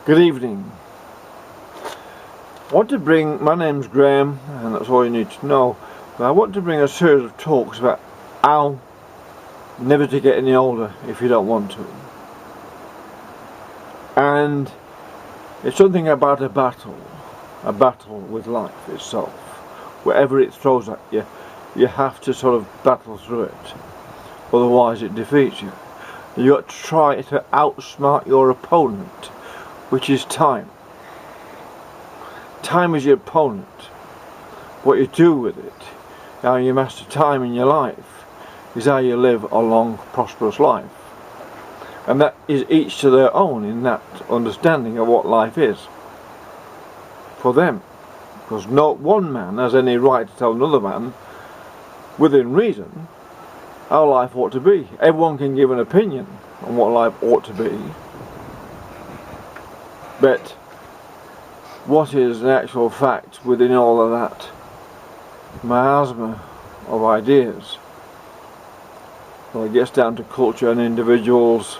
Good evening. I want to bring, my name's Graham, and that's all you need to know, but I want to bring a series of talks about how never to get any older if you don't want to. And it's something about a battle with life itself. Whatever it throws at you, you have to sort of battle through it, otherwise it defeats you. You've got to try to outsmart your opponent, which is time. Time is your opponent. What you do with it, how you master time in your life, is how you live a long, prosperous life. And that is each to their own in that understanding of what life is for them. Because no one man has any right to tell another man, within reason, how life ought to be. Everyone can give an opinion on what life ought to be, but what is an actual fact within all of that miasma of ideas? Well, it gets down to culture and individuals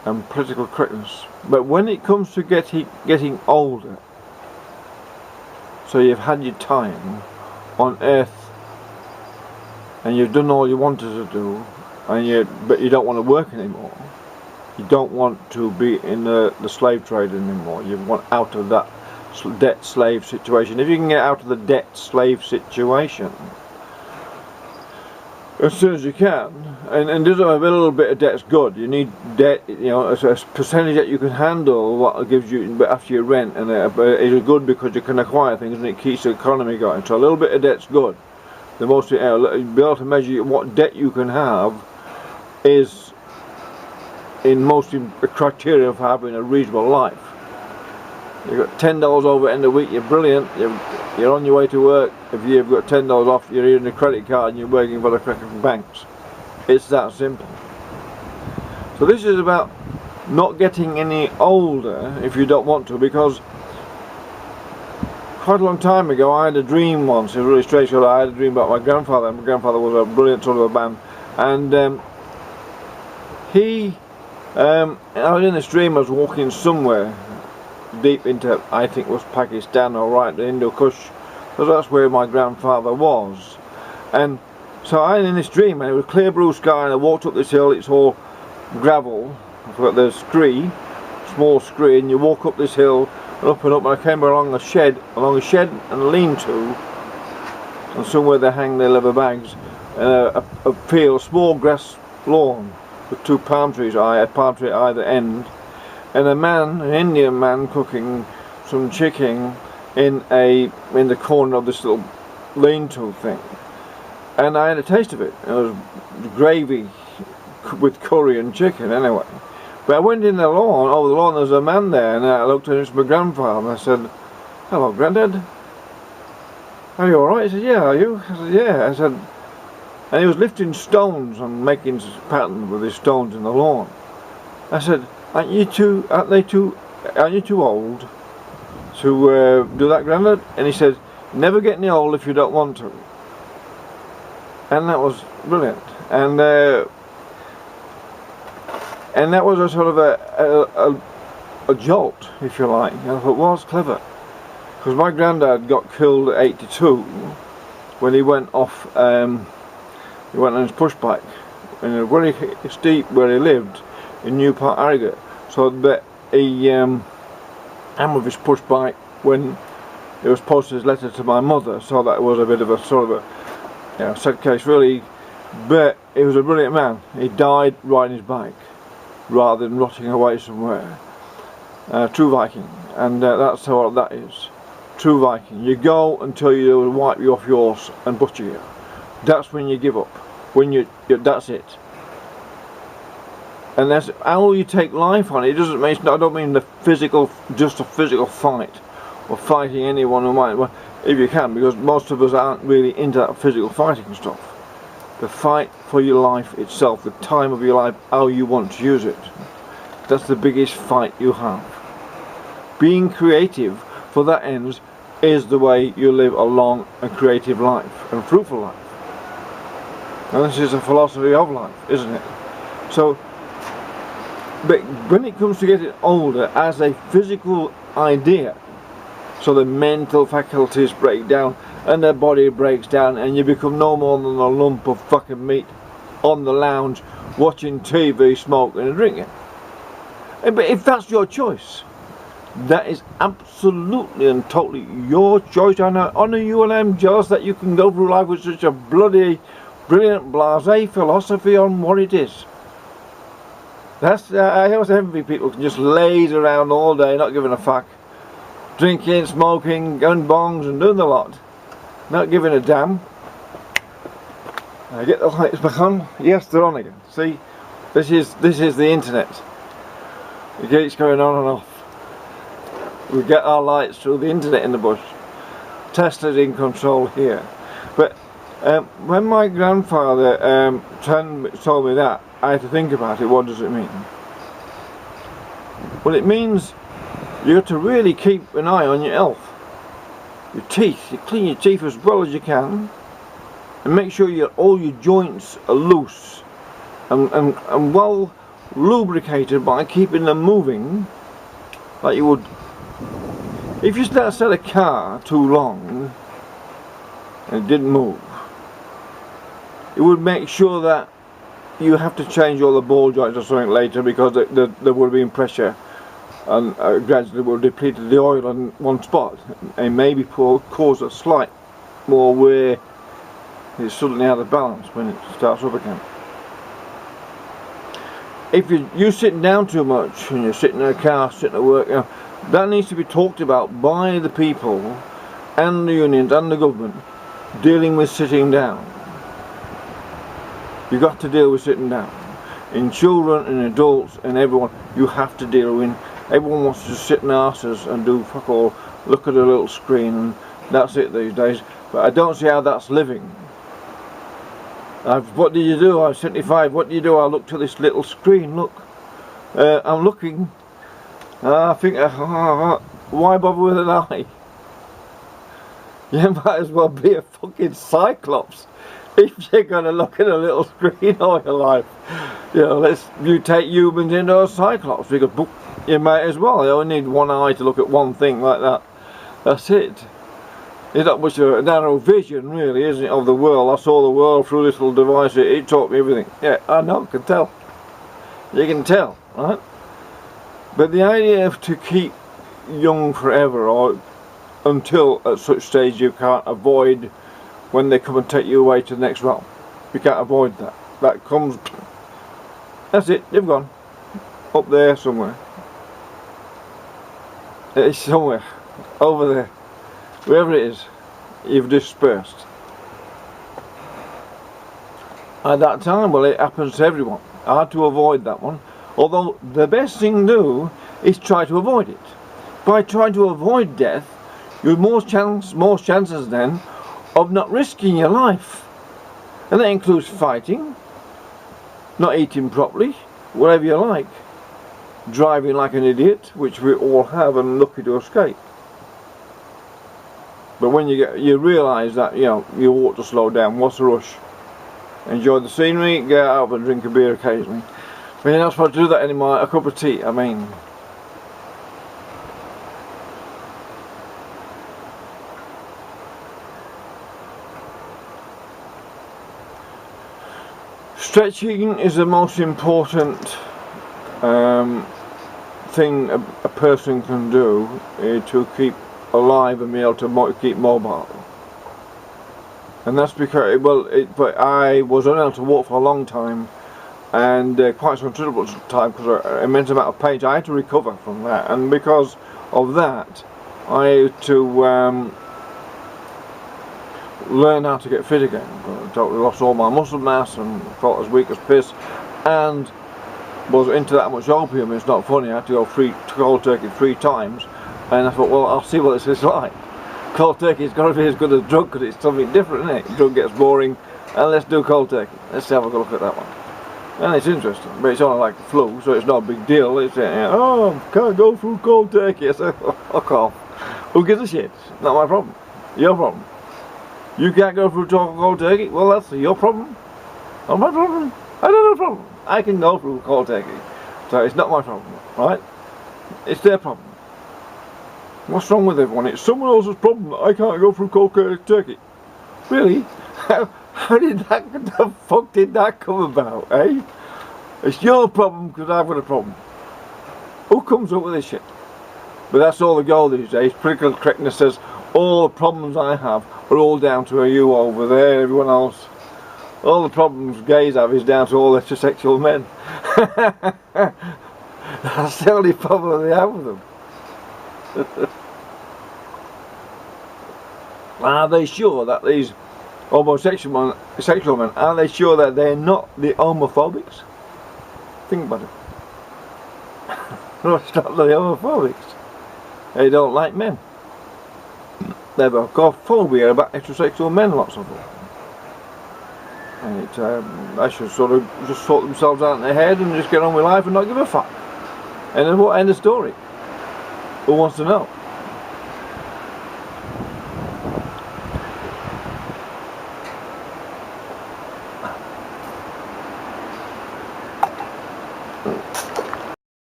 and political correctness. But when it comes to getting older, so you've had your time on earth and you've done all you wanted to do, but you don't want to work anymore. You don't want to be in the slave trade anymore. You want out of that debt slave situation. If you can get out of the debt slave situation as soon as you can, and there's a little bit of debt's good. You need debt, as a percentage that you can handle what gives you after your rent, and it's good because you can acquire things and it keeps the economy going. So a little bit of debt's good. The most be able to measure what debt you can have is in most criteria for having a reasonable life. You've got $10 over at the end of the week, you're brilliant, you're on your way to work. If you've got $10 off, you're using a credit card and you're working for the cracking banks. It's that simple. So this is about not getting any older if you don't want to, because quite a long time ago I had a dream once. It was really strange. I had a dream about my grandfather. My grandfather was a brilliant sort of a man, and I was in this dream. I was walking somewhere deep into, I think it was Pakistan or right, the Hindu Kush, because that's where my grandfather was. And so I was in this dream, and it was clear blue sky, and I walked up this hill. It's all gravel. I've got the scree, small scree, and you walk up this hill and up, and I came along a shed and a lean-to, and somewhere they hang their leather bags, and a field, small grass lawn with two palm trees, a palm tree at either end, and an Indian man, cooking some chicken in the corner of this little lean-to thing. And I had a taste of it. It was gravy with curry and chicken anyway. But I went in over the lawn, there was a man there, and I looked at him, it's my grandfather, and I said, "Hello, Grandad. Are you alright?" He said, "Yeah, are you?" I said, "Yeah." I said, and he was lifting stones and making patterns with his stones in the lawn. I said, aren't you too old to do that, Grandad?" And he said, "Never get any old if you don't want to." And that was brilliant. And that was a sort of a jolt, if you like. And I thought, well, it's clever. Because my granddad got killed at 82 when he went off, he went on his push bike in a very steep where he lived in Newport, Harrogate. So that he ran with his push bike when it was posted his letter to my mother. So that was a bit of a sort of a sad case really. But he was a brilliant man. He died riding his bike rather than rotting away somewhere. True Viking, and that's how that is. True Viking. You go until you wipe you off your horse and butcher you. That's when you give up. When that's it. And that's how you take life on. It doesn't mean, I don't mean just a physical fight or fighting anyone who might. Well, if you can, because most of us aren't really into that physical fighting stuff. The fight for your life itself, the time of your life, how you want to use it. That's the biggest fight you have. Being creative for that ends is the way you live a long and creative life and fruitful life. And this is a philosophy of life, isn't it? So But when it comes to getting older as a physical idea, so the mental faculties break down and the body breaks down and you become no more than a lump of fucking meat on the lounge watching TV, smoking and drinking. But if that's your choice, that is absolutely and totally your choice. I honour you, and I'm jealous that you can go through life with such a bloody brilliant blasé philosophy on what it is. I always envy people who can just laze around all day not giving a fuck, drinking, smoking, going bongs and doing the lot, not giving a damn. I get the lights back on. Yes, they're on again. See, this is the internet. It keeps going on and off. We get our lights through the internet in the bush. Tesla's in control here. But when my grandfather told me that, I had to think about it. What does it mean? Well, it means you have to really keep an eye on your health. Your teeth. You clean your teeth as well as you can, and make sure all your joints are loose and well lubricated by keeping them moving, like you would. If you set a car too long and it didn't move, it would make sure that you have to change all the ball joints or something later, because there would have been pressure and gradually would have depleted the oil on one spot and maybe cause a slight more wear. It's suddenly out of balance when it starts up again. If you're sitting down too much and you're sitting in a car, sitting at work, that needs to be talked about by the people and the unions and the government dealing with sitting down. You've got to deal with sitting down. In children and adults and everyone, you have to deal with. Everyone wants to sit in arses and do fuck all, look at a little screen, and that's it these days. But I don't see how that's living. What did you do? I was 75. What do you do? I look to this little screen. Look, I'm looking. I think, why bother with an eye? You might as well be a fucking Cyclops if you're going to look at a little screen all your life. You know, let's mutate humans into a Cyclops, because you might as well. You only need one eye to look at one thing like that. That's it. It's not much of a narrow vision, really, isn't it, of the world. I saw the world through this little device. It taught me everything. Yeah, I know, I can tell. You can tell, right? But the idea of to keep young forever, or until at such stage you can't avoid when they come and take you away to the next realm. You can't avoid that. That comes, that's it, you've gone. Up there somewhere. It's somewhere. Over there. Wherever it is, you've dispersed. At that time, well, it happens to everyone. I had to avoid that one. Although the best thing to do is try to avoid it. By trying to avoid death, you have more chances then of not risking your life. And that includes fighting, not eating properly, whatever you like, driving like an idiot, which we all have and lucky to escape. But when you realise that, you know, you ought to slow down. What's the rush? Enjoy the scenery, get out and drink a beer occasionally. But you're not supposed to do that anymore. A cup of tea, I mean. Stretching is the most important thing a person can do to keep alive and be able to keep mobile. And that's because, but I was unable to walk for a long time, and quite a considerable time, because an immense amount of pain. I had to recover from that, and because of that I had to learn how to get fit again. I totally lost all my muscle mass and felt as weak as piss, and was into that much opium. It's not funny. I had to go cold turkey 3 times, and I thought, well, I'll see what this is like. Cold turkey's got to be as good as drug, because it's something different, isn't it? Drug gets boring, and let's do cold turkey. Let's have a look at that one. And it's interesting, but it's only like the flu, so it's not a big deal. It's oh, can't go through cold turkey. I said, fuck off. Who gives a shit? Not my problem. Your problem. You can't go through cold turkey? Well, that's your problem. Not my problem. I don't have a problem. I can go through cold turkey. So it's not my problem, right? It's their problem. What's wrong with everyone? It's someone else's problem that I can't go through cold turkey. Really? How did that, the fuck did that come about, eh? It's your problem because I've got a problem. Who comes up with this shit? But that's all the goal these days. Political correctness says all the problems I have are all down to you over there, everyone else. All the problems gays have is down to all heterosexual men. That's the only problem they have with them. Are they sure that these homosexual men, are they sure that they're not the homophobics? Think about it. No, it's not the homophobics. They don't like men. They've got phobia about heterosexual men, lots of them. And they should sort of just sort themselves out in their head and just get on with life and not give a fuck. And then what? End of story. Who wants to know?